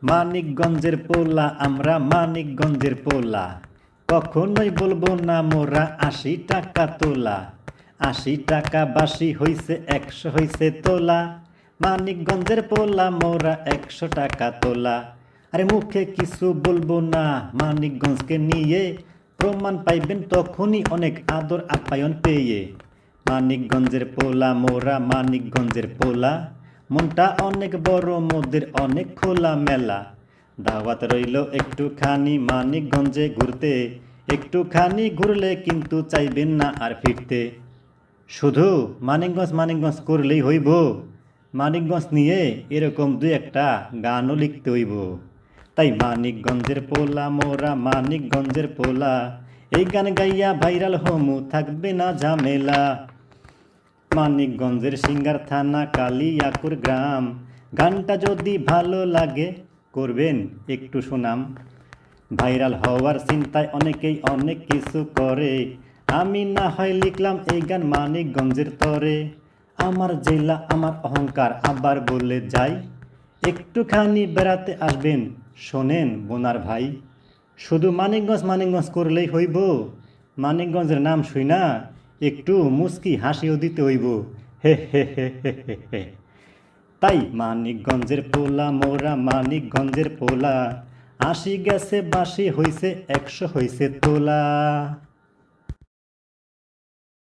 মানিকগঞ্জের পোলা আমরা মানিকগঞ্জের পোলা, কখনোই বলবো না মোরা ৮০ টাকা তোলা। ৮০ টাকা বাসি হইছে ১০০ হইছে তোলা, মানিকগঞ্জের পোলা মোরা ১০০ টাকা তোলা। আরে মুখে কিছু বলবো না মানিকগঞ্জকে নিয়ে, প্রমাণ পাইবেন তখনই অনেক আদর আপ্যায়ন পেয়ে। মানিকগঞ্জের পোলা মোরা মানিকগঞ্জের পোলা, মনটা অনেক বড় মোদের অনেক খোলা মেলা। দাওয়াত রইল একটুখানি মানিকগঞ্জে ঘুরতে, একটুখানি ঘুরলে কিন্তু চাইবেন না আর ফিরতে। শুধু মানিকগঞ্জ মানিকগঞ্জ করলেই হইব, মানিকগঞ্জ নিয়ে এরকম দুই একটা গানও লিখতে হইব। তাই মানিকগঞ্জের পোলা মোরা মানিকগঞ্জের পোলা, এই গান গাইয়া ভাইরাল হমু থাকবে না ঝামেলা। মানিকগঞ্জের সিঙ্গার থানা কালিয়াকুর গ্রাম, গানটা যদি ভালো লাগে করবেন একটু সুনাম। ভাইরাল হওয়ার চিন্তায় অনেকেই অনেক কিছু করে, আমি না হয় লিখলাম এই গান মানিকগঞ্জের তরে। আমার জেলা আমার অহংকার আবার বলে যাই, একটুখানি বেড়াতে আসবেন শোনেন বোনার ভাই। শুধু মানিকগঞ্জ মানিকগঞ্জ করলেই হইব, মানিকগঞ্জের নাম শুই না একটু মুস্কি হাসিও দিতে হইব, হে হে হে হে হে হে। তাই মানিকগঞ্জের পোলা মোরা মানিকগঞ্জের পোলা, ৮০ গেছে বাসি হইছে ১০০ হইছে তোলা।